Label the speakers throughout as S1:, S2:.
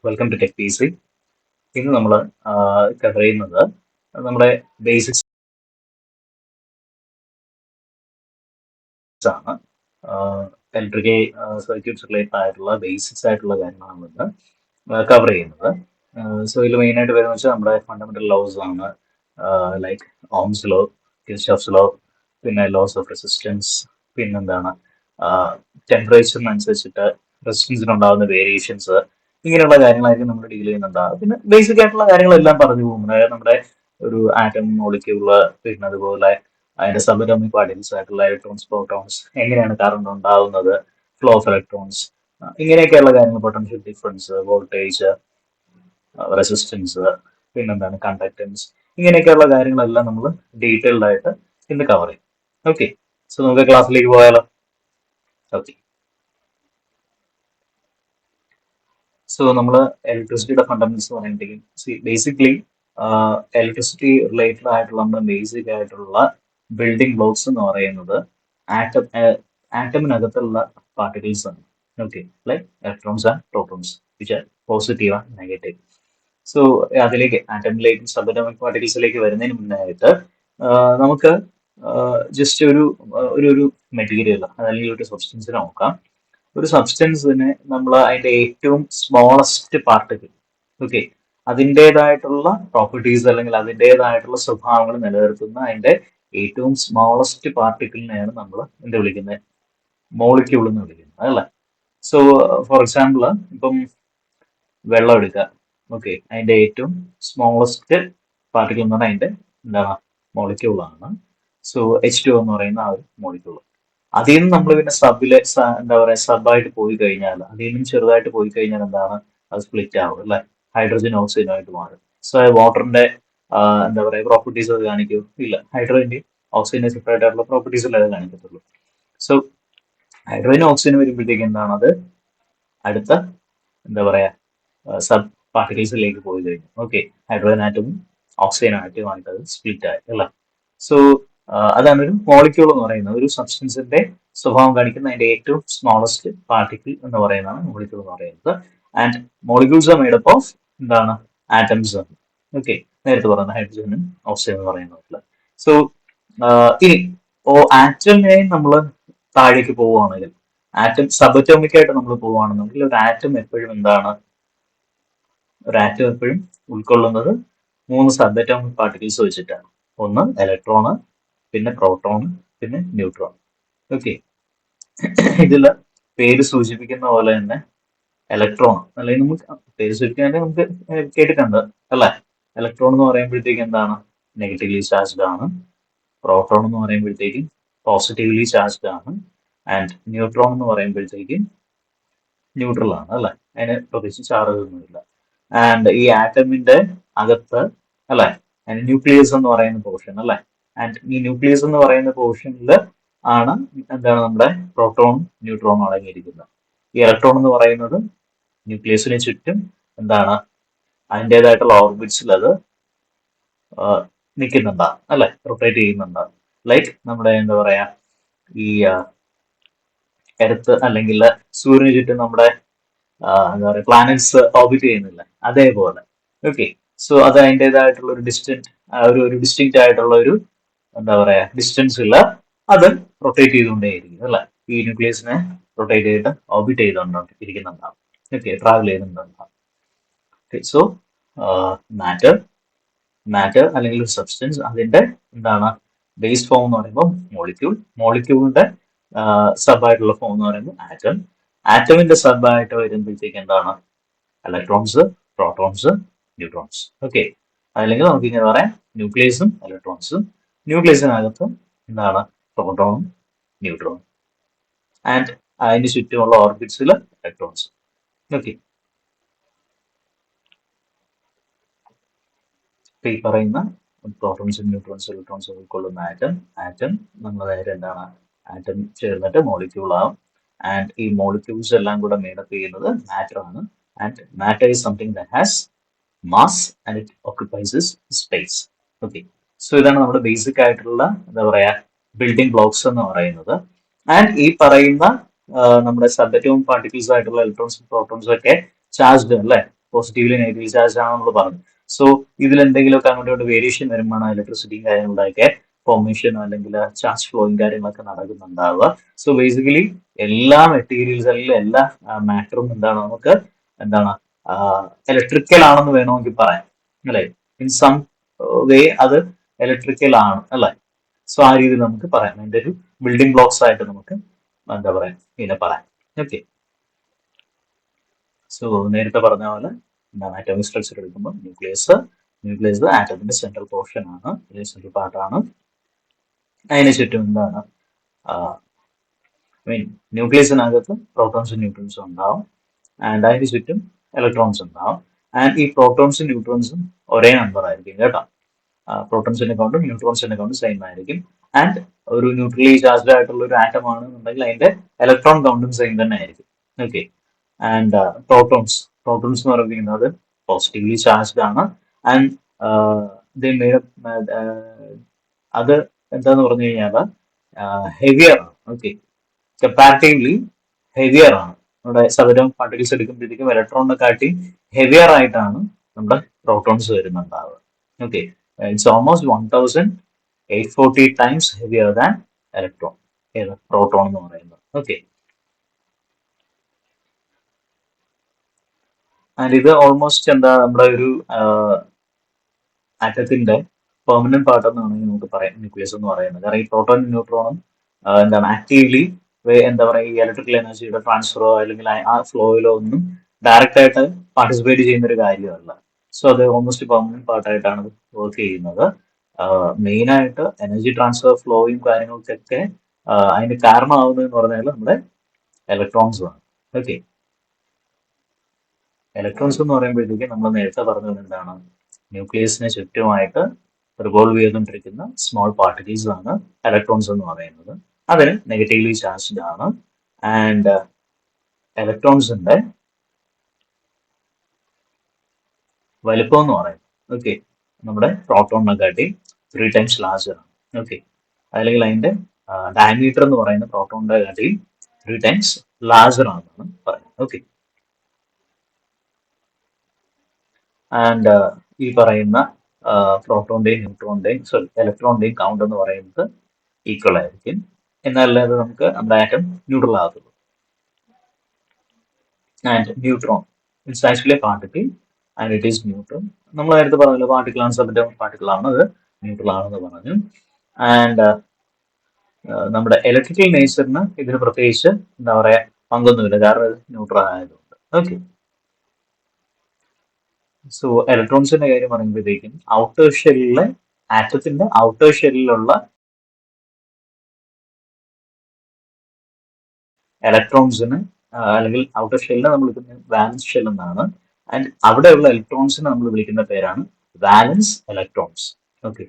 S1: Welcome to tech P C. ഇന്ന് നമ്മൾ cover ചെയ്യുന്നത് നമ്മുടെ ബേസിക്സ് ആണ്. ഇലക്ട്രിക്കൽ സർക്യൂട്ട്സ് റിലേറ്റഡ് ആയിട്ടുള്ള ബേസിക്സ് ആയിട്ടുള്ള കാര്യങ്ങളാണ് ഇന്ന് കവർ ചെയ്യുന്നത്. സോ ഇതിൽ മെയിനായിട്ട് വരുന്നത് വെച്ചാൽ നമ്മുടെ ഫണ്ടമെന്റൽ ലോസ് ആണ്. Like Ohm's law, Kirchhoff's law, പിന്നെ ലോസ് ഓഫ് റെസിസ്റ്റൻസ്, പിന്നെന്താണ് ടെമ്പറേച്ചറിനനുസരിച്ചിട്ട് റെസിസ്റ്റൻസിനുണ്ടാകുന്ന വേരിയേഷൻസ്, ഇങ്ങനെയുള്ള കാര്യങ്ങളായിരിക്കും നമ്മൾ ഡീൽ ചെയ്യുന്നുണ്ടാകും. പിന്നെ ബേസിക് ആയിട്ടുള്ള കാര്യങ്ങളെല്ലാം പറഞ്ഞു പോകും. അതായത് നമ്മുടെ ഒരു ആറ്റം, മോളിക്യൂള്, പിന്നെ അതുപോലെ അതിന്റെ സബ് പാർട്ടിക്കിൾസ് ആയിട്ടുള്ള ഇലക്ട്രോൺസ്, പ്രോട്ടോൺസ്, എങ്ങനെയാണ് കറണ്ട് ഉണ്ടാവുന്നത്, ഫ്ലോ ഓഫ് ഇലക്ട്രോൺസ്, ഇങ്ങനെയൊക്കെയുള്ള കാര്യങ്ങൾ, പൊട്ടൻഷ്യൽ ഡിഫറൻസ്, വോൾട്ടേജ്, റെസിസ്റ്റൻസ്, പിന്നെന്താണ് കണ്ടക്ടൻസ്, ഇങ്ങനെയൊക്കെയുള്ള കാര്യങ്ങളെല്ലാം നമ്മൾ ഡീറ്റെയിൽഡ് ആയിട്ട് ഇന്ന് കവർ ചെയ്യും. ഓക്കെ, സോ നമുക്ക് ക്ലാസ്സിലേക്ക് പോയാലോ. ഓക്കെ, സോ നമ്മൾ ഇലക്ട്രിസിറ്റിയുടെ ഫണ്ടമെന്റ്സ് പറയുമ്പോഴത്തേക്കും ബേസിക്കലി ഇലക്ട്രിസിറ്റി റിലേറ്റഡ് ആയിട്ടുള്ള നമ്മുടെ ബേസിക് ആയിട്ടുള്ള ബിൽഡിംഗ് ബ്ലോക്സ് എന്ന് പറയുന്നത് ആറ്റം ആറ്റമിനകത്തുള്ള പാർട്ടിക്കിൾസ് ആണ്. Okay, like electrons and protons, which are positive and negative. So അതിലേക്ക് ആറ്റമിലേക്ക്, സബ് പാർട്ടിക്കിൾസിലേക്ക് വരുന്നതിന് മുന്നായിട്ട് നമുക്ക് ജസ്റ്റ് ഒരു മെറ്റീരിയൽ അല്ലെങ്കിൽ ഒരു സബ്സ്റ്റൻസിനെ നോക്കാം. ഒരു സബ്സ്റ്റൻസിന് നമ്മൾ അതിന്റെ ഏറ്റവും സ്മോളസ്റ്റ് പാർട്ടിക്കിൾ, ഓക്കെ, അതിൻ്റെതായിട്ടുള്ള പ്രോപ്പർട്ടീസ് അല്ലെങ്കിൽ അതിൻ്റെതായിട്ടുള്ള സ്വഭാവങ്ങൾ നിലനിർത്തുന്ന അതിന്റെ ഏറ്റവും സ്മോളസ്റ്റ് പാർട്ടിക്കിളിനെയാണ് നമ്മൾ എന്ത് വിളിക്കുന്നത്? മോളിക്യൂൾ എന്ന് വിളിക്കുന്നത്, അല്ലേ? സോ ഫോർ എക്സാമ്പിൾ, ഇപ്പം വെള്ളം എടുക്കുക. ഓക്കെ, അതിന്റെ ഏറ്റവും സ്മോളസ്റ്റ് പാർട്ടിക്കിൾ എന്ന് പറഞ്ഞാൽ അതിന്റെ എന്താണ്? മോളിക്യൂളാണ്. സോ H2 എന്ന് പറയുന്ന ആ ഒരു മോളിക്യൂൾ. അതിൽ നിന്ന് നമ്മൾ പിന്നെ എന്താ പറയാ, സബായിട്ട് പോയി കഴിഞ്ഞാൽ, അതിൽ നിന്നും ചെറുതായിട്ട് പോയി കഴിഞ്ഞാൽ എന്താണ്? അത് സ്പ്ലിറ്റ് ആവും, അല്ലെ? ഹൈഡ്രജൻ ഓക്സൈഡായിട്ട് മാറും. സോ വാട്ടറിന്റെ എന്താ പറയാ, പ്രോപ്പർട്ടീസ് അത് കാണിക്കൂ? ഇല്ല. ഹൈഡ്രജന്റെ ഓക്സിജന്റെ സെപ്പറേറ്റ് ആയിട്ടുള്ള പ്രോപ്പർട്ടീസ് അല്ലേ അത് കാണിക്കത്തുള്ളൂ. സോ ഹൈഡ്രജൻ ഓക്സിജൻ വരുമ്പോഴത്തേക്ക് എന്താണ്? അത് അടുത്ത എന്താ പറയാ, സബ് പാർട്ടിക്കിൾസിലേക്ക് പോയി കഴിഞ്ഞു. ഓക്കെ, ഹൈഡ്രജൻ ആറ്റവും ഓക്സിജൻ ആറ്റവും ആയിട്ട് അത് സ്പ്ലിറ്റ് ആയി, അല്ല? സോ അതാണ് ഒരു മോളിക്യൂൾ എന്ന് പറയുന്നത്. ഒരു സബ്സ്റ്റൻസിന്റെ സ്വഭാവം കാണിക്കുന്ന അതിന്റെ ഏറ്റവും സ്മോളസ്റ്റ് പാർട്ടിക്കിൾ എന്ന് പറയുന്നതാണ് മോളിക്യൂൾ എന്ന് പറയുന്നത്. And molecules are made up of എന്താണ്? ആറ്റംസ് ആണ്. ഓക്കെ, നേരത്തെ പറയുന്ന ഹൈഡ്രജനും ഓക്സിജൻ എന്ന് പറയുന്നത്. സോ ഇനി ആറ്റമിനെ നമ്മൾ താഴേക്ക് പോവുകയാണെങ്കിൽ, ആറ്റം സബറ്റോമിക് ആയിട്ട് നമ്മൾ പോവുകയാണെന്നുണ്ടെങ്കിൽ, ഒരു ആറ്റം എപ്പോഴും എന്താണ്? ഒരു ആറ്റം എപ്പോഴും ഉൾക്കൊള്ളുന്നത് 3 സബറ്റോമിക് പാർട്ടിക്കിൾസ് വെച്ചിട്ടാണ്. ഒന്ന് ഇലക്ട്രോണ്, പിന്നെ പ്രോട്ടോൺ, പിന്നെ ന്യൂട്രോൺ. ഓക്കെ, ഇതില് പേര് സൂചിപ്പിക്കുന്ന പോലെ തന്നെ ഇലക്ട്രോൺ, അല്ലെങ്കിൽ നമുക്ക് പേര് സൂചിപ്പിക്കാനായിട്ട് നമുക്ക് കേട്ടിട്ടുണ്ട്, അല്ലെ? ഇലക്ട്രോൺ എന്ന് പറയുമ്പോഴത്തേക്ക് എന്താണ്? നെഗറ്റീവ്ലി ചാർജ്ഡ് ആണ്. പ്രോട്ടോൺ എന്ന് പറയുമ്പോഴത്തേക്കും പോസിറ്റീവ്ലി ചാർജ്ഡ് ആണ്. ആൻഡ് ന്യൂട്രോൺ എന്ന് പറയുമ്പോഴത്തേക്കും ന്യൂട്രൽ ആണ്, അല്ലെ? അതിന് പ്രത്യേകിച്ച് ചാർജ് ഒന്നുമില്ല. ആൻഡ് ഈ ആറ്റമിന്റെ അകത്ത്, അല്ലെ, ന്യൂക്ലിയസ് എന്ന് പറയുന്ന പോർഷൻ, അല്ലെ? ആൻഡ് ഈ ന്യൂക്ലിയസ് എന്ന് പറയുന്ന പോർഷനിൽ ആണ് എന്താണ്? നമ്മുടെ പ്രോട്ടോണും ന്യൂട്രോണും അടങ്ങിയിരിക്കുന്നത്. ഈ ഇലക്ട്രോൺ എന്ന് പറയുന്നത് ന്യൂക്ലിയസിന് ചുറ്റും എന്താണ്? അതിൻ്റെതായിട്ടുള്ള ഓർബിറ്റ്സിൽ അത് നിൽക്കുന്നുണ്ടാകും, അല്ലെ? റൊട്ടേറ്റ് ചെയ്യുന്നുണ്ടാകും. ലൈക്ക് നമ്മുടെ എന്താ പറയാ, ഈ എർത്ത് അല്ലെങ്കിൽ സൂര്യന് ചുറ്റും നമ്മുടെ എന്താ പറയുക, പ്ലാനറ്റ്സ് ഓർബിറ്റ് ചെയ്യുന്നില്ല, അതേപോലെ. ഓക്കെ, സോ അത് അതിൻ്റെതായിട്ടുള്ള ഒരു ഒരു ഡിസ്റ്റിങ്റ്റ് ആയിട്ടുള്ള ഒരു എന്താ പറയാ ഡിസ്റ്റൻസിൽ അത് റൊട്ടേറ്റ് ചെയ്തുകൊണ്ടേയിരിക്കും, അല്ലെ? ഈ ന്യൂക്ലിയസിനെ റൊട്ടേറ്റ് ചെയ്തിട്ട് ഓർബിറ്റ് ചെയ്തുകൊണ്ടിരിക്കുന്നുണ്ടാവും. ഓക്കെ, ട്രാവൽ ചെയ്യുന്നുണ്ടാവും. ഓക്കെ, സോ മാറ്റർ മാറ്റർ അല്ലെങ്കിൽ ഒരു സബ്സ്റ്റൻസ്, അതിന്റെ എന്താണ്? ബേസ് ഫോം എന്ന് പറയുമ്പോൾ മോളിക്യൂൾ, മോളിക്യൂളിന്റെ സബായിട്ടുള്ള ഫോം എന്ന് പറയുമ്പോൾ ആറ്റം, ആറ്റമിന്റെ സബായിട്ട് വരുമ്പോഴത്തേക്ക് എന്താണ്? Electrons, protons, neutrons. ഓക്കെ, അല്ലെങ്കിൽ നമുക്ക് ഇങ്ങനെ പറയാം, ന്യൂക്ലിയസും ഇലക്ട്രോൺസും, ന്യൂക്ലിയസിനകത്തും എന്താണ്? പ്രോട്ടോണും ന്യൂട്രോണും, ആൻഡ് അതിന് ചുറ്റുമുള്ള ഓർബിറ്റ്സിൽ ഇലക്ട്രോൺസ്. ഓക്കെ, ഈ പറയുന്ന പ്രോട്ടോൺസും ന്യൂട്രോൺസും ഇലക്ട്രോൺസും ഉൾക്കൊള്ളുന്ന ആറ്റം നമ്മൾ നേരെ എന്താണ്? ആറ്റം ചേർന്നിട്ട് മോളിക്യൂൾ ആവും. ആൻഡ് ഈ മോളിക്യൂൾസ് എല്ലാം കൂടെ മേഡപ്പ് ചെയ്യുന്നത് മാറ്റർ ആണ്. And matter is something that has mass and it occupies space. Okay, so ഇതാണ് നമ്മുടെ ബേസിക് ആയിട്ടുള്ള എന്താ പറയാ ബിൽഡിംഗ് ബ്ലോക്സ് എന്ന് പറയുന്നത്. ആൻഡ് ഈ പറയുന്ന നമ്മുടെ സബ് അറ്റോമിക് പാർട്ടിക്കിൾസ് ആയിട്ടുള്ള ഇലക്ട്രോൺസും പ്രോട്ടോൺസും ഒക്കെ ചാർജ്ഡ്, അല്ലേ? പോസിറ്റീവ്ലി നെഗറ്റീവ് ചാർജ് ആണെന്ന് നമ്മൾ പറഞ്ഞു. സോ ഇതിൽ എന്തെങ്കിലുമൊക്കെ അങ്ങോട്ട് വേരിയേഷൻ വരുമ്പോഴാണ് ഇലക്ട്രിസിറ്റിയും കാര്യങ്ങളുടെയൊക്കെ ഫോർമേഷനോ അല്ലെങ്കിൽ ചാർജ് ഫ്ലോയും കാര്യങ്ങളൊക്കെ നടക്കുന്നുണ്ടാവുക. സോ ബേസിക്കലി എല്ലാ മെറ്റീരിയൽസിലും എല്ലാ മാറ്ററും എന്താണ് നമുക്ക് എന്താണ് ഇലക്ട്രിക്കൽ ആണെന്ന് വേണമെങ്കിൽ പറയാം അല്ലെ. ഇൻ സം വേ അത് ഇലക്ട്രിക്കൽ ആണ് അല്ലെ. സോ ആ രീതിയിൽ നമുക്ക് പറയാം. അതിന്റെ ഒരു ബിൽഡിംഗ് ബ്ലോക്സ് ആയിട്ട് നമുക്ക് എന്താ പറയാ ഇതിനെ പറയാം. ഓക്കെ. സോ നേരത്തെ പറഞ്ഞ പോലെ എന്താണ് ആറ്റോമിക് സ്ട്രക്ചർ എടുക്കുമ്പോൾ ന്യൂക്ലിയസ് ആറ്റത്തിന്റെ സെൻട്രൽ പോർഷൻ ആണ്, സെൻട്രൽ പാർട്ടാണ്. അതിന് ചുറ്റും എന്താണ് മീൻ ന്യൂക്ലിയസിനകത്ത് പ്രോട്ടോൺസും ന്യൂട്രോൺസും ഉണ്ടാവും. ആൻഡ് അതിന് ചുറ്റും ഇലക്ട്രോൺസ് ഉണ്ടാവും. ആൻഡ് ഈ പ്രോട്ടോൺസും ന്യൂട്രോൺസും ഒരേ നമ്പർ ആയിരിക്കും കേട്ടോ. പ്രോട്ടോൺസിന്റെ കൗണ്ടും ന്യൂട്രോൺസിന്റെ കൗണ്ടും സെയിം ആയിരിക്കും. ആൻഡ് ഒരു ന്യൂട്രലി ചാർജ്ഡ് ആയിട്ടുള്ള ഒരു ആറ്റം ആണെന്നുണ്ടെങ്കിൽ അതിന്റെ ഇലക്ട്രോൺ കൗണ്ടും സെയിം തന്നെ ആയിരിക്കും. ഓക്കെ. ആൻഡ് പ്രോട്ടോൺസ് എന്ന് പറയുന്നത് പോസിറ്റീവ്ലി ചാർജ്ഡ് ആണ്. ആൻഡ് അത് എന്താന്ന് പറഞ്ഞു കഴിഞ്ഞാൽ ഹെവിയർ ആണ്. ഓക്കെ. കമ്പാരിറ്റീവ്ലി ഹെവിയർ ആണ്. നമ്മുടെ സൗരം പാർട്ടിക്കിൾസ് എടുക്കുമ്പോഴത്തേക്കും ഇലക്ട്രോണിനെ കാട്ടി ഹെവിയർ ആയിട്ടാണ് നമ്മുടെ പ്രോട്ടോൺസ് വരുന്നുണ്ടാവുക. Okay. It's almost 1840 times heavier than electron, proton എന്ന് പറയുന്നത്. ഓക്കെ. ആൻഡ് ഇത് ഓൾമോസ്റ്റ് എന്താ നമ്മുടെ ഒരു ആറ്റത്തിന്റെ പെർമനന്റ് പാർട്ട് എന്ന് വേണമെങ്കിൽ നമുക്ക് പറയാം ന്യൂക്ലിയസ് എന്ന് പറയുന്നത്. കാരണം ഈ പ്രോട്ടോണും ന്യൂട്രോണും എന്താണ് ആക്റ്റീവ്ലി എന്താ പറയുക ഈ ഇലക്ട്രിക്കൽ എനർജിയുടെ ട്രാൻസ്ഫറോ അല്ലെങ്കിൽ ആ ഫ്ലോയിലോ ഒന്നും ഡയറക്റ്റ് ആയിട്ട് പാർട്ടിസിപ്പേറ്റ് ചെയ്യുന്ന ഒരു കാര്യമല്ല. സോ അത് ഓൾമോസ്റ്റ് പെർമനന്റ് പാർട്ടായിട്ടാണ് വർക്ക് ചെയ്യുന്നത്. മെയിൻ ആയിട്ട് എനർജി ട്രാൻസ്ഫർ ഫ്ലോയും കാര്യങ്ങൾക്കൊക്കെ അതിന് കാരണമാവുന്നത് എന്ന് പറഞ്ഞാൽ നമ്മുടെ ഇലക്ട്രോൺസ് ആണ്. ഓക്കെ. ഇലക്ട്രോൺസ് എന്ന് പറയുമ്പോഴത്തേക്ക് നമ്മൾ നേരത്തെ പറഞ്ഞത് എന്താണ്, ന്യൂക്ലിയസിന് ചുറ്റുമായിട്ട് റിവോൾവ് ചെയ്തുകൊണ്ടിരിക്കുന്ന സ്മോൾ പാർട്ടിക്കിൾസ് ആണ് ഇലക്ട്രോൺസ് എന്ന് പറയുന്നത്. അതിന് നെഗറ്റീവ്ലി ചാർജ്ഡ് ആണ്. ആൻഡ് ഇലക്ട്രോൺസിന്റെ വലിപ്പം എന്ന് പറയുന്നത് ഓക്കെ നമ്മുടെ പ്രോട്ടോണിനെ കാട്ടി 3 ടൈംസ് ലാർജർ ആണ്. ഓക്കെ. അല്ലെങ്കിൽ അതിന്റെ ഡയമീറ്റർ എന്ന് പറയുന്ന പ്രോട്ടോണിന്റെ കാട്ടി 3 ടൈംസ് ലാർജർ ആണെന്നാണ് പറയുന്നത്. ഓക്കെ. ആൻഡ് ഈ പറയുന്ന പ്രോട്ടോണിന്റെയും ന്യൂട്രോണിന്റെയും ഇലക്ട്രോണിന്റെയും കൗണ്ട് എന്ന് പറയുന്നത് ഈക്വൽ ആയിരിക്കും. എന്നാലേ അത് നമുക്ക് നമ്മുടെ ആറ്റം ന്യൂട്രൽ ആകത്തുള്ളൂ. And neutron it's actually a particle and it is neutral. നമ്മൾ നേരത്തെ പറഞ്ഞല്ലോ പാർട്ടിക്കിൾ ആണ്, സബ് പാർട്ടിക്കിൾ ആണ്, അത് ന്യൂട്രൽ ആണെന്ന് പറഞ്ഞു. ആൻഡ് നമ്മുടെ ഇലക്ട്രിക്കൽ നേച്ചറിന് ഇതിന് പ്രത്യേകിച്ച് എന്താ പറയാ പങ്കൊന്നുമില്ല, കാരണം ഇത് ന്യൂട്രൽ ആയതുകൊണ്ട്. ഓക്കെ. സോ ഇലക്ട്രോൺസിന്റെ കാര്യം പറയുമ്പോഴത്തേക്കും ഔട്ടർ ഷെല്ലിലെ ആറ്റത്തിന്റെ ഔട്ടർ ഷെല്ലിലുള്ള ഇലക്ട്രോൺസിന് അല്ലെങ്കിൽ ഔട്ടർ ഷെല്ലിനെ നമ്മൾ വിളിക്കുന്നത് വാലൻസ് ഷെൽ എന്നാണ്. ആൻഡ് അവിടെയുള്ള ഇലക്ട്രോൺസിനെ നമ്മൾ വിളിക്കുന്ന പേരാണ് വാലൻസ് ഇലക്ട്രോൺസ്. ഓക്കെ.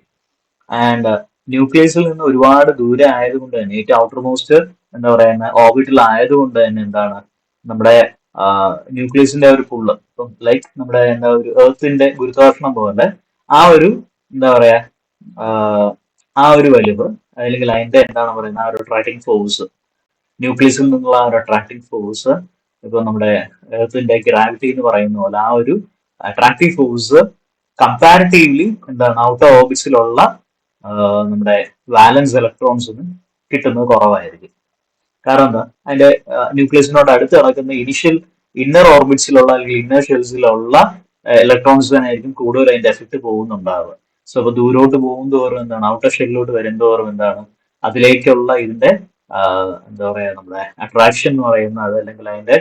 S1: ആൻഡ് ന്യൂക്ലിയസിൽ നിന്ന് ഒരുപാട് ദൂരെ ആയതുകൊണ്ട് തന്നെ ഏറ്റവും ഔട്ടർ മോസ്റ്റ് എന്താ പറയുന്ന ഓർബിറ്റിൽ ആയതുകൊണ്ട് തന്നെ എന്താണ് നമ്മുടെ ന്യൂക്ലിയസിന്റെ ഒരു പുള്ള് ഇപ്പം ലൈക്ക് നമ്മുടെ എന്താ ഒരു എർത്തിന്റെ ഗുരുത്വാകർഷണം പോലെ ആ ഒരു എന്താ പറയാ ആ ഒരു വലിവ് അല്ലെങ്കിൽ അതിന്റെ എന്താണ് പറയുന്നത് ആ ഒരു അട്രാക്ടിങ് ഫോഴ്സ്, ന്യൂക്ലിയസിൽ നിന്നുള്ള ആ ഒരു അട്രാക്ടിങ് ഫോഴ്സ് ഇപ്പൊ നമ്മുടെ എർത്തിന്റെ ഗ്രാവിറ്റി എന്ന് പറയുന്ന പോലെ ആ ഒരു അട്രാക്റ്റീവ് ഫോഴ്സ് കമ്പാരിറ്റീവ്ലി എന്താണ് ഔട്ടർ ഓർബിറ്റ്സിലുള്ള നമ്മുടെ വാലൻസ് ഇലക്ട്രോൺസിന് കിട്ടുന്നത് കുറവായിരിക്കും. കാരണം എന്താ അതിന്റെ ന്യൂക്ലിയസിനോട് അടുത്ത് കിടക്കുന്ന ഇന്നർ ഓർബിറ്റ്സിലുള്ള അല്ലെങ്കിൽ ഇന്നർ ഷെൽസിലുള്ള ഇലക്ട്രോൺസിനായിരിക്കും കൂടുതൽ അതിന്റെ എഫക്ട് പോകുന്നുണ്ടാവുക. സോ അപ്പൊ ദൂരോട്ട് പോകും തോറും എന്താണ് ഔട്ടർ ഷെല്ലിലോട്ട് വരും തോറും എന്താണ് അതിലേക്കുള്ള ഇതിന്റെ എന്താ പറയാ നമ്മുടെ അട്രാക്ഷൻ എന്ന് പറയുന്നത് അല്ലെങ്കിൽ അതിന്റെ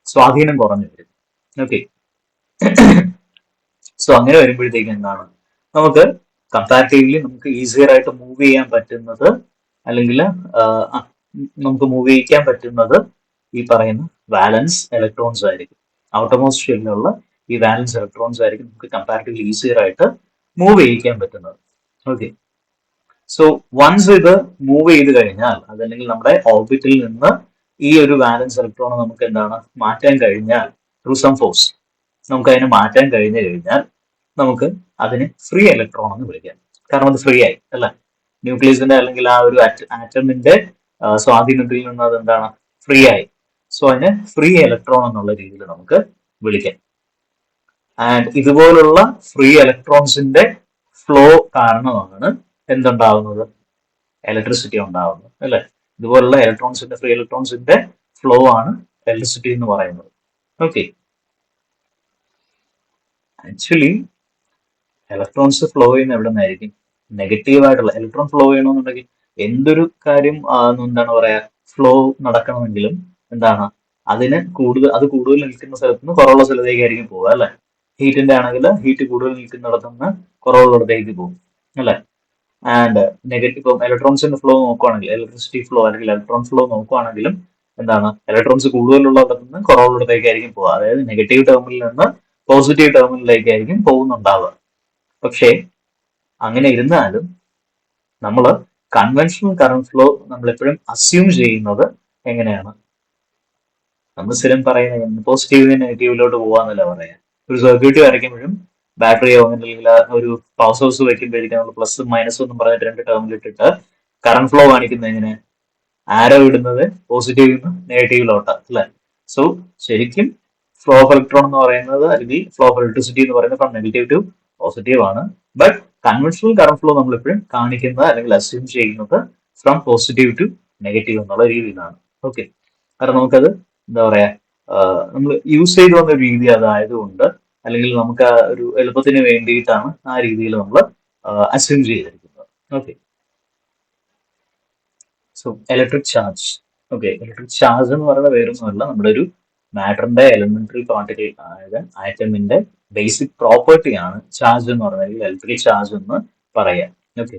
S1: സ്വാധീനം കുറഞ്ഞു വരും. ഓക്കെ. സോ അങ്ങനെ വരുമ്പോഴത്തേക്ക് എന്താണ് നമുക്ക് കമ്പാരിറ്റീവ്ലി നമുക്ക് ഈസിയർ ആയിട്ട് മൂവ് ചെയ്യാൻ പറ്റുന്നത് അല്ലെങ്കിൽ നമുക്ക് മൂവ് ചെയ്യിക്കാൻ പറ്റുന്നത് ഈ പറയുന്ന വാലൻസ് ഇലക്ട്രോൺസ് ആയിരിക്കും. ഔട്ടർമോസ്റ്റ് ഷെല്ലിലുള്ള ഈ വാലൻസ് ഇലക്ട്രോൺസ് ആയിരിക്കും നമുക്ക് കമ്പാരിറ്റീവ്ലി ഈസിയർ ആയിട്ട് മൂവ് ചെയ്യിക്കാൻ പറ്റുന്നത്. ഓക്കെ. സോ വൺസ് ഇത് മൂവ് ചെയ്ത് കഴിഞ്ഞാൽ അതല്ലെങ്കിൽ നമ്മുടെ ഓർബിറ്റിൽ നിന്ന് ഈ ഒരു വാലൻസ് ഇലക്ട്രോൺ നമുക്ക് എന്താണ് മാറ്റാൻ കഴിഞ്ഞാൽ ത്രൂ സം ഫോഴ്സ് നമുക്ക് അതിനെ മാറ്റാൻ കഴിഞ്ഞു കഴിഞ്ഞാൽ നമുക്ക് അതിനെ ഫ്രീ ഇലക്ട്രോൺ എന്ന് വിളിക്കാം. കാരണം അത് ഫ്രീ ആയി അല്ലെ, ന്യൂക്ലിയസിന്റെ അല്ലെങ്കിൽ ആ ഒരു ആറ്റമിന്റെ സ്വാധീനത്തിൽ നിന്ന് അത് എന്താണ് ഫ്രീ ആയി. സോ അതിനെ ഫ്രീ ഇലക്ട്രോൺ എന്നുള്ള രീതിയിൽ നമുക്ക് വിളിക്കാം. ആൻഡ് ഇതുപോലുള്ള ഫ്രീ ഇലക്ട്രോൺസിന്റെ ഫ്ലോ കാരണമാണ് എന്തുണ്ടാവുന്നത്, ഇലക്ട്രിസിറ്റി ഉണ്ടാവുന്നത് അല്ലെ. ഇതുപോലുള്ള ഇലക്ട്രോൺസിന്റെ ഫ്രീ ഇലക്ട്രോൺസിന്റെ ഫ്ലോ ആണ് ഇലക്ട്രിസിറ്റി എന്ന് പറയുന്നത്. ഓക്കെ, ആക്ച്വലി ഇലക്ട്രോൺസ് ഫ്ലോ ചെയ്യുന്ന എവിടെ നിന്നായിരിക്കും? നെഗറ്റീവ് ആയിട്ടുള്ള ഇലക്ട്രോൺ ഫ്ലോ ചെയ്യണമെന്നുണ്ടെങ്കിൽ എന്തൊരു കാര്യം എന്താണ് പറയാ, ഫ്ലോ നടക്കണമെങ്കിലും എന്താണ് അത് കൂടുതൽ നിൽക്കുന്ന സ്ഥലത്ത് നിന്ന് കുറവുള്ള സ്ഥലത്തേക്കായിരിക്കും പോവുക അല്ലെ. ഹീറ്റിന്റെ ആണെങ്കിൽ ഹീറ്റ് കൂടുതൽ നിൽക്കുന്നിടത്ത് നിന്ന് കുറവുള്ളിടത്തേക്ക് പോകും അല്ലെ. ആൻഡ് നെഗറ്റീവ് ഇപ്പം ഇലക്ട്രോൺസിന്റെ ഫ്ലോ നോക്കുവാണെങ്കിൽ, ഇലക്ട്രിസിറ്റി ഫ്ലോ അല്ലെങ്കിൽ ഇലക്ട്രോൺ ഫ്ലോ നോക്കുവാണെങ്കിലും എന്താണ്, ഇലക്ട്രോൺസ് കൂടുതലുള്ളിടത്ത് നിന്ന് കുറവുള്ളിടത്തേക്കായിരിക്കും പോവുക. അതായത് നെഗറ്റീവ് ടെർമിനലിൽ നിന്ന് പോസിറ്റീവ് ടെർമിനലിലേക്കായിരിക്കും പോകുന്നുണ്ടാവുക. പക്ഷേ അങ്ങനെ ഇരുന്നാലും നമ്മൾ കൺവെൻഷണൽ കറണ്ട് ഫ്ലോ നമ്മൾ എപ്പോഴും അസ്യൂം ചെയ്യുന്നത് എങ്ങനെയാണ്? നമ്മൾ സ്ഥിരം പറയുന്നത് പോസിറ്റീവ് നെഗറ്റീവിലോട്ട് പോവാന്നല്ല പറയാം. ഒരു സർക്യൂട്ട് വരയ്ക്കുമ്പോഴും ബാറ്ററിയോ അല്ലെങ്കിൽ ഒരു പവർ സോഴ്സ് വെക്കുമ്പോഴേക്കും നമ്മൾ പ്ലസ് മൈനസ് ഒന്നും പറഞ്ഞിട്ട് രണ്ട് ടെർമിൽ ഇട്ടിട്ട് കറണ്ട് ഫ്ലോ കാണിക്കുന്നത് എങ്ങനെ? ആരോ ഇടുന്നത് പോസിറ്റീവിൽ നിന്ന് നെഗറ്റീവിലോട്ട് അല്ലെ. സോ ശരിക്കും ഫ്ലോ ഓഫ് ഇലക്ട്രോൺ എന്ന് പറയുന്നത് അല്ലെങ്കിൽ ഫ്ലോ ഓഫ് ഇലക്ട്രിസിറ്റി എന്ന് പറയുന്നത് ഫ്രം നെഗറ്റീവ് ടു പോസിറ്റീവ് ആണ്. ബട്ട് കൺവെൻഷണൽ കറണ്ട് ഫ്ലോ നമ്മൾ എപ്പോഴും കാണിക്കുന്നത് അല്ലെങ്കിൽ അസ്യൂം ചെയ്യുന്നത് ഫ്രം പോസിറ്റീവ് ടു നെഗറ്റീവ് എന്നുള്ള രീതിയിലാണ്. ഓക്കെ, കാരണം നമുക്കത് എന്താ പറയാ, നമ്മൾ യൂസ് ചെയ്ത് വന്ന രീതി അതായതുകൊണ്ട്, അല്ലെങ്കിൽ നമുക്ക് ആ ഒരു എളുപ്പത്തിന് വേണ്ടിയിട്ടാണ് ആ രീതിയിൽ നമ്മൾ അസ്യൂം ചെയ്തിരിക്കുന്നത്. Okay, so electric charge. Okay, electric charge എന്ന് പറയുന്നത് വേറൊന്നുമല്ല, നമ്മുടെ ഒരു മാറ്ററിന്റെ എലിമെന്ററി പാർട്ടിക്കിൾ അതായത് ആറ്റമിന്റെ ബേസിക് പ്രോപ്പർട്ടി ആണ് ചാർജ് എന്ന് പറയുന്നത്, ഇലക്ട്രിക് ചാർജ് എന്ന് പറയാം. ഓക്കെ,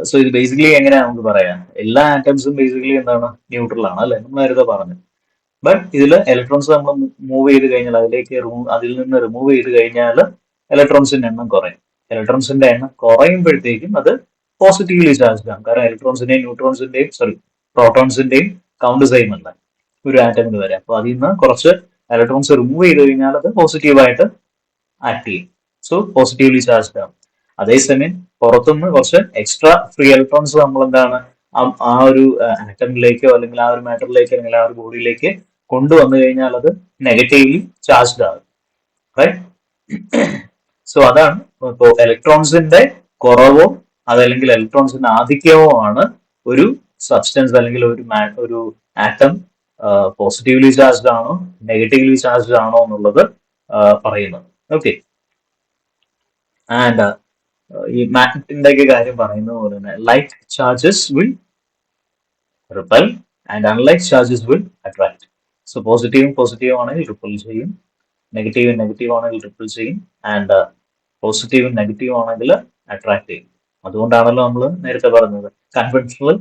S1: സോ ഇത് ബേസിക്കലി എങ്ങനെയാ നമുക്ക് പറയാം, എല്ലാ ആറ്റംസും ബേസിക്കലി എന്താണ്, ന്യൂട്രൽ ആണ് അല്ലെ, നമ്മൾ നേരത്തെ പറഞ്ഞു. ബട്ട് ഇതിൽ ഇലക്ട്രോൺസ് നമ്മൾ മൂവ് ചെയ്ത് കഴിഞ്ഞാൽ അതിൽ നിന്ന് റിമൂവ് ചെയ്ത് കഴിഞ്ഞാൽ ഇലക്ട്രോൺസിന്റെ എണ്ണം കുറയും. ഇലക്ട്രോൺസിന്റെ എണ്ണം കുറയുമ്പോഴത്തേക്കും അത് പോസിറ്റീവ്ലി ചാർജ്ഡ് ആണ്. കാരണം ഇലക്ട്രോൺസിന്റെയും ന്യൂട്രോൺസിന്റെയും പ്രോട്ടോൺസിന്റെയും കൗണ്ട് സെയിം അല്ല ഒരു ആറ്റമിന് വരെ. അപ്പൊ അതിൽ നിന്ന് കുറച്ച് ഇലക്ട്രോൺസ് റിമൂവ് ചെയ്ത് കഴിഞ്ഞാൽ അത് പോസിറ്റീവായിട്ട് ആക്ട് ചെയ്യും. സോ പോസിറ്റീവ്ലി ചാർജ്ഡ് ആണ്. അതേസമയം പുറത്തുനിന്ന് കുറച്ച് എക്സ്ട്രാ ഫ്രീ ഇലക്ട്രോൺസ് നമ്മൾ എന്താണ് ആ ഒരു ആറ്റമിലേക്കോ അല്ലെങ്കിൽ ആ ഒരു മാറ്ററിലേക്കോ അല്ലെങ്കിൽ ആ ഒരു ബോഡിയിലേക്ക് കൊണ്ടുവന്നു കഴിഞ്ഞാൽ അത് നെഗറ്റീവ്ലി ചാർജ്ഡ് ആകും. റൈറ്റ്? സോ അതാണ് ഇപ്പോൾ ഇലക്ട്രോൺസിന്റെ കുറവോ അതല്ലെങ്കിൽ ഇലക്ട്രോൺസിന്റെ ആധിക്യമോ ആണ് ഒരു സബ്സ്റ്റൻസ് അല്ലെങ്കിൽ ഒരു ആറ്റം പോസിറ്റീവ്ലി ചാർജ്ഡ് ആണോ നെഗറ്റീവ്ലി ചാർജ്ഡ് ആണോ എന്നുള്ളത് പറയുന്നത്. ഓക്കെ, ആൻഡ് ഈ മാഗ്നറ്റിന്റെ ഒക്കെ കാര്യം പറയുന്നത് പോലെ തന്നെ like charges will ripple and unlike charges will attract. So positive ആണെങ്കിൽ റിപ്പൽ ചെയ്യും, നെഗറ്റീവ് ആണെങ്കിൽ റിപ്പൽ ചെയ്യും, ആൻഡ് പോസിറ്റീവ് നെഗറ്റീവ് ആണെങ്കിൽ അട്രാക്ട് ചെയ്യും. അതുകൊണ്ടാണല്ലോ നമ്മൾ നേരത്തെ പറഞ്ഞത് കൺവെൻഷണൽ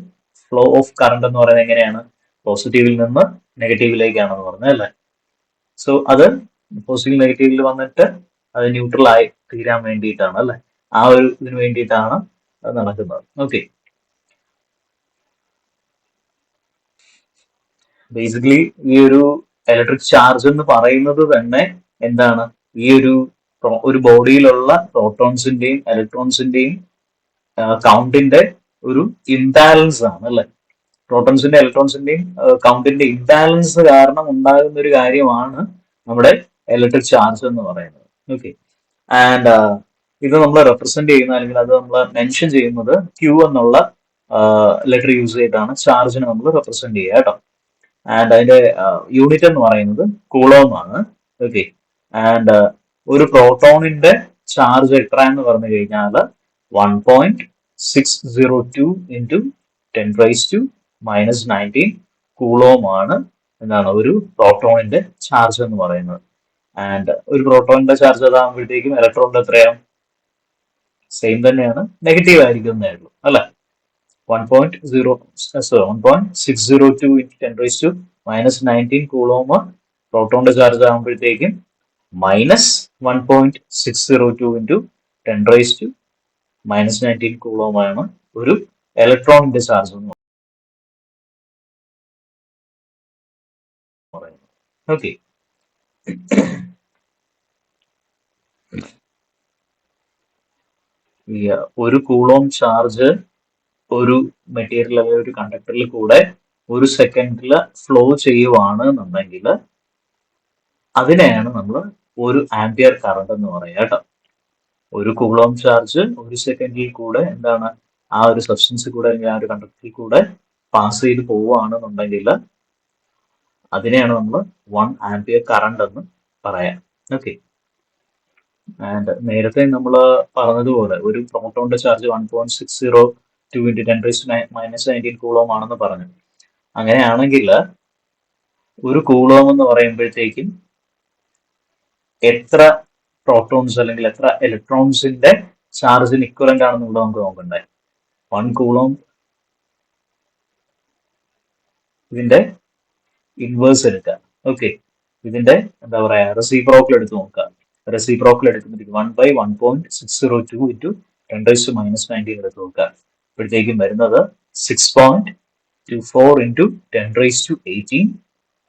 S1: ഫ്ലോ ഓഫ് കറണ്ട് എന്ന് പറയുന്നത് എങ്ങനെയാണ്, പോസിറ്റീവിൽ നിന്ന് നെഗറ്റീവിലേക്കാണെന്ന് പറഞ്ഞത് അല്ലേ. സോ അത് പോസിറ്റീവ് നെഗറ്റീവിൽ വന്നിട്ട് അത് ന്യൂട്രൽ ആയി തീരാൻ വേണ്ടിയിട്ടാണ് അല്ലെ, ആ ഒരു ഇതിന് വേണ്ടിയിട്ടാണ് അത് നടക്കുന്നത്. ഓക്കെ, ബേസിക്കലി ഈ ഒരു ഇലക്ട്രിക് ചാർജ് എന്ന് പറയുന്നത് തന്നെ എന്താണ്, ഈ ഒരു ബോഡിയിലുള്ള പ്രോട്ടോൺസിന്റെയും ഇലക്ട്രോൺസിന്റെയും കൗണ്ടിന്റെ ഒരു ഇംബാലൻസ് ആണ് അല്ലെ. പ്രോട്ടോൺസിന്റെ ഇലക്ട്രോൺസിന്റെയും കൗണ്ടിന്റെ ഇംബാലൻസ് കാരണം ഉണ്ടാകുന്ന ഒരു കാര്യമാണ് നമ്മുടെ ഇലക്ട്രിക് ചാർജ് എന്ന് പറയുന്നത്. ഓക്കെ, ആൻഡ് ഇത് നമ്മൾ റെപ്രസെന്റ് ചെയ്യുന്ന അല്ലെങ്കിൽ അത് നമ്മൾ മെൻഷൻ ചെയ്യുന്നത് ക്യൂ എന്നുള്ള ലെറ്റർ യൂസ് ചെയ്തിട്ടാണ് ചാർജിനെ നമ്മൾ റെപ്രസെന്റ് ചെയ്യുക കേട്ടോ. ആൻഡ് അതിന്റെ യൂണിറ്റ് എന്ന് പറയുന്നത് കൂളോം ആണ്. ഓക്കെ, ആൻഡ് ഒരു പ്രോട്ടോണിന്റെ ചാർജ് എത്ര എന്ന് പറഞ്ഞു കഴിഞ്ഞാൽ 1.602 ഇൻറ്റു 10⁻⁻⁹ കൂളോം ആണ് എന്താണ് ഒരു പ്രോട്ടോണിന്റെ ചാർജ് എന്ന് പറയുന്നത്. ആൻഡ് ഒരു പ്രോട്ടോണിന്റെ ചാർജ് അതാകുമ്പോഴത്തേക്കും ഇലക്ട്രോണിന്റെ എത്രയാവും, സെയിം തന്നെയാണ്, നെഗറ്റീവ് ആയിരിക്കും എന്നേ ഉള്ളൂ അല്ലെ. 1.602 ഇൻറ്റു 10⁻⁻⁹ കൂളോം പ്രോട്ടോണിന്റെ ചാർജ് ആകുമ്പോഴത്തേക്കും -1.602 ഇൻറ്റു 10⁻⁻⁹ കൂളോം ആണ് ഒരു ഇലക്ട്രോണിന്റെ ചാർജ് എന്ന് പറയുന്നത്. ഓക്കെ, ഒരു കൂളോം ചാർജ് ഒരു മെറ്റീരിയൽ അല്ലെങ്കിൽ ഒരു കണ്ടക്ടറിൽ കൂടെ ഒരു സെക്കൻഡിൽ ഫ്ലോ ചെയ്യുവാണ് എന്നുണ്ടെങ്കിൽ അതിനെയാണ് നമ്മൾ ഒരു ആംപിയർ കറണ്ട് എന്ന് പറയാം കേട്ടോ. ഒരു കൂളോം ചാർജ് ഒരു സെക്കൻഡിൽ കൂടെ എന്താണ് ആ ഒരു സബ്സ്റ്റൻസിൽ കൂടെ അല്ലെങ്കിൽ ആ ഒരു കണ്ടക്ടറിൽ കൂടെ പാസ് ചെയ്ത് പോവുകയാണെന്നുണ്ടെങ്കിൽ അതിനെയാണ് നമ്മൾ 1 ആംപിയർ കറണ്ട് എന്ന് പറയാം. ഓക്കെ. ആൻഡ് നേരത്തെ നമ്മൾ പറഞ്ഞതുപോലെ ഒരു പ്രോട്ടോണിന്റെ ചാർജ് 1.602 × 10⁻⁻19 കൂളോം ആണെന്ന് പറഞ്ഞു. അങ്ങനെയാണെങ്കിൽ ഒരു കൂളോം എന്ന് പറയുമ്പോഴത്തേക്കും എത്ര പ്രോട്ടോൺസ് അല്ലെങ്കിൽ എത്ര ഇലക്ട്രോൺസിന്റെ ചാർജിന് ഇക്വലന്റ് ആണെന്ന് ഇവിടെ നമുക്ക് നോക്കണ്ടേ. 1 കൂളോം ഇതിന്റെ ഇൻവേഴ്സ് എടുക്കുക. ഓക്കെ. ഇതിന്റെ എന്താ പറയാ റെസിപ്രോക്കൽ എടുത്ത് നോക്കുക. റെസിപ്രോക്കൽ എടുക്കുമ്പോഴത്തേക്ക് 1/1.602 × 10⁻19 എടുത്ത് നോക്കുക. അപ്പോഴത്തേക്കും വരുന്നത് 6.24 × 10⁻18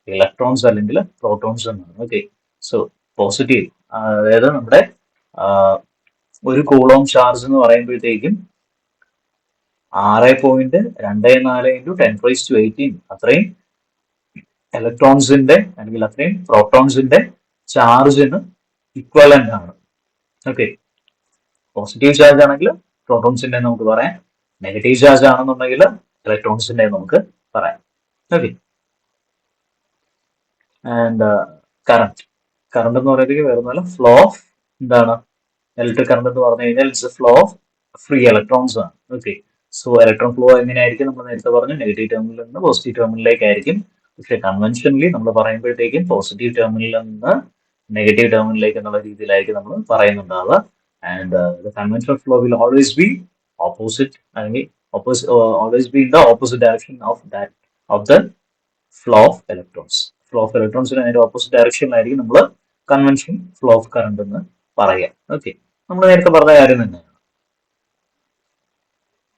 S1: ഇലക്ട്രോൺസ് അല്ലെങ്കിൽ പ്രോട്ടോൺസ് എന്നാണ്. ഓക്കെ. സോ പോസിറ്റീവ്, അതായത് നമ്മുടെ ഒരു കൂളോം ചാർജ് എന്ന് പറയുമ്പോഴത്തേക്കും 6.24 × 10⁻18 അത്രയും ഇലക്ട്രോൺസിന്റെ അല്ലെങ്കിൽ അത്രയും പ്രോട്ടോൺസിന്റെ ചാർജിന് ഇക്വലന്റ് ആണ്. ഓക്കെ. പോസിറ്റീവ് ചാർജ് ആണെങ്കിൽ പ്രോട്ടോൺസിന്റെ നമുക്ക് പറയാം, നെഗറ്റീവ് ചാർജ് ആണെന്നുണ്ടെങ്കിൽ ഇലക്ട്രോൺസിന്റെ നമുക്ക് പറയാം. ഓക്കെ. ആൻഡ് കറണ്ട് എന്ന് പറയുന്നത് വേറെ ഒന്നുമല്ല, ഫ്ലോ ഓഫ് എന്താണ് ഇലക്ട്രിക് കറണ്ട് എന്ന് പറഞ്ഞു കഴിഞ്ഞാൽ it's A flow of free electrons ആണ്. ഓക്കെ. സോ ഇലക്ട്രോൺ ഫ്ലോ എങ്ങനെയായിരിക്കും നമ്മൾ നേരത്തെ പറഞ്ഞു, നെഗറ്റീവ് ടെർമിനലിൽ നിന്ന് പോസിറ്റീവ് ടെർമിനലിലേക്കായിരിക്കും. പക്ഷെ കൺവെൻഷനലി നമ്മൾ പറയുമ്പോഴത്തേക്കും പോസിറ്റീവ് ടെർമിനലിൽ നിന്ന് നെഗറ്റീവ് ടെർമിനലിലേക്ക് എന്നുള്ള രീതിയിലായിരിക്കും നമ്മൾ പറയുന്നുണ്ടാവുക. And the conventional flow will always be opposite, അല്ലെങ്കിൽ always be in the opposite direction of the flow of electrons. Flow of ഇലക്ട്രോൺസിന് അതിന്റെ ഓപ്പോസിറ്റ് ഡയറക്ഷനിലായിരിക്കും നമ്മൾ കൺവെൻഷൻ ഫ്ലോ ഓഫ് കറണ്ട് എന്ന് പറയാം. ഓക്കെ. നമ്മൾ നേരത്തെ പറഞ്ഞ കാര്യം തന്നെയാണ്.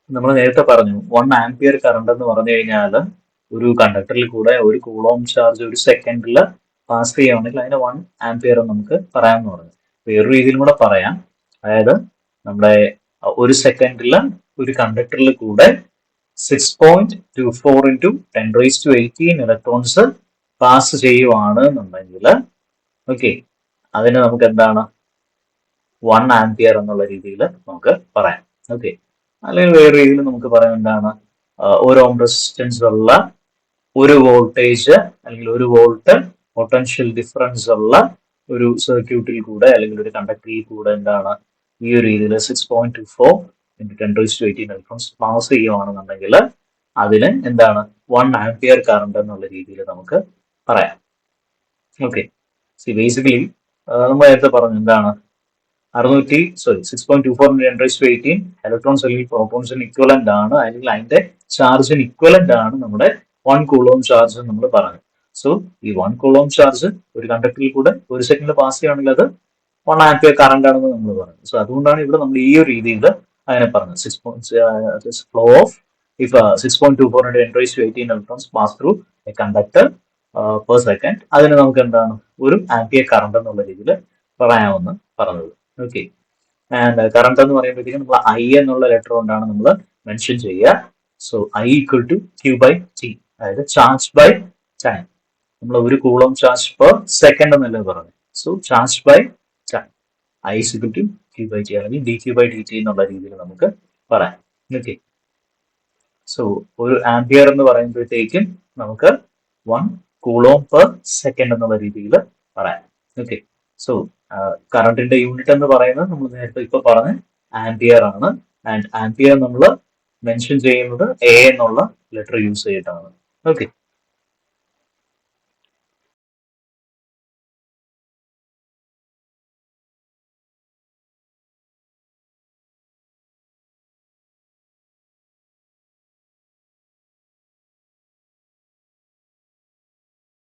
S1: നമ്മൾ നേരത്തെ പറഞ്ഞു 1 ആംപിയർ കറണ്ട് എന്ന് പറഞ്ഞു കഴിഞ്ഞാൽ ഒരു കണ്ടക്ടറിൽ കൂടെ ഒരു കൂളോം ചാർജ് ഒരു സെക്കൻഡിൽ പാസ് ചെയ്യുകയാണെങ്കിൽ അതിനെ 1 ആംപിയർ എന്ന് നമുക്ക് പറയാമെന്ന് പറഞ്ഞു. വേറൊരു രീതിയിലും കൂടെ പറയാം. അതായത് നമ്മുടെ ഒരു സെക്കൻഡിൽ ഒരു കണ്ടക്ടറിൽ കൂടെ 6.24 × 10⁻18 ഇലക്ട്രോൺസ് പാസ് ചെയ്യുവാണ് എന്നുണ്ടെങ്കിൽ ഓക്കെ, അതിന് നമുക്ക് എന്താണ് 1 ആംപിയർ എന്നുള്ള രീതിയിൽ നമുക്ക് പറയാം. ഓക്കെ. അല്ലെങ്കിൽ വേറെ രീതിയിൽ നമുക്ക് പറയാം എന്താണ്, ഒരു ഓം റെസിസ്റ്റൻസ് ഉള്ള ഒരു വോൾട്ടേജ് അല്ലെങ്കിൽ ഒരു വോൾട്ട് പൊട്ടൻഷ്യൽ ഡിഫറൻസ് ഉള്ള ഒരു സർക്യൂട്ടിൽ കൂടെ അല്ലെങ്കിൽ ഒരു കണ്ടക്ടറിൽ കൂടെ എന്താണ് ഈ ഒരു രീതിയിൽ 6.24 × 10⁻18 ഇലക്ട്രോൺസ് പാസ് ചെയ്യുവാണെന്നുണ്ടെങ്കിൽ അതിന് എന്താണ് 1 ആംപിയർ കറണ്ട് എന്നുള്ള രീതിയിൽ നമുക്ക് പറയാം. ഓക്കെ. ബേസിക്കലി നമ്മൾ നേരത്തെ പറഞ്ഞു എന്താണ് 6.24 × 10⁻18 ഇലക്ട്രോൺസ് അല്ലെങ്കിൽ പ്രോട്ടോൺസിന് ഇക്വലന്റ് ആണ്, അല്ലെങ്കിൽ അതിന്റെ ചാർജിന് ഇക്വലന്റ് ആണ് നമ്മുടെ 1 കൂളോം ചാർജ് നമ്മൾ പറഞ്ഞു. സോ ഈ 1 കൂളോം ചാർജ് ഒരു കണ്ടക്ടറിൽ കൂടെ ഒരു സെക്കൻഡിൽ പാസ് ചെയ്യുകയാണെങ്കിൽ അത് 1 ആംപിയർ കറണ്ട് ആണെന്ന് നമ്മൾ പറഞ്ഞു. സോ അതുകൊണ്ടാണ് ഇവിടെ നമ്മൾ ഈ ഒരു രീതിയിൽ അതിനെ പറഞ്ഞത്. Flow of if 6.24 × 10⁻18 electrons pass through A conductor per second, അതിന് നമുക്ക് എന്താണ് 1 ആംപിയർ കറണ്ട് എന്നുള്ള രീതിയിൽ പറയാമെന്ന് പറഞ്ഞത്. ഓക്കെ. ആൻഡ് കറണ്ട് എന്ന് പറയുമ്പോഴത്തേക്കും നമ്മൾ ഐ എന്നുള്ള ലെറ്റർ കൊണ്ടാണ് നമ്മൾ മെൻഷൻ ചെയ്യുക. സോ ഐ = Q/T, അതായത് ചാർജ് ബൈ ടൈം. നമ്മൾ ഒരു കൂളോം ചാർജ് പെർ സെക്കൻഡ് എന്നല്ലേ പറഞ്ഞു. So charge by time, I = Q/T അല്ലെങ്കിൽ dQ/dt എന്നുള്ള രീതിയിൽ നമുക്ക് പറയാം. ഓക്കെ. സോ ഒരു ആംപിയർ എന്ന് പറയുമ്പോഴത്തേക്കും നമുക്ക് 1 കൂളോം പെർ സെക്കൻഡ് എന്നുള്ള രീതിയിൽ പറയാം. ഓക്കെ. സോ കറണ്ടിന്റെ യൂണിറ്റ് എന്ന് പറയുന്നത് നമ്മൾ നേരത്തെ ഇപ്പൊ പറഞ്ഞ ആംപിയർ ആണ്. ആൻഡ് ആംപിയർ നമ്മൾ മെൻഷൻ ചെയ്യുന്നത് എ എന്നുള്ള ലെറ്റർ യൂസ് ചെയ്തിട്ടാണ്. ഓക്കെ.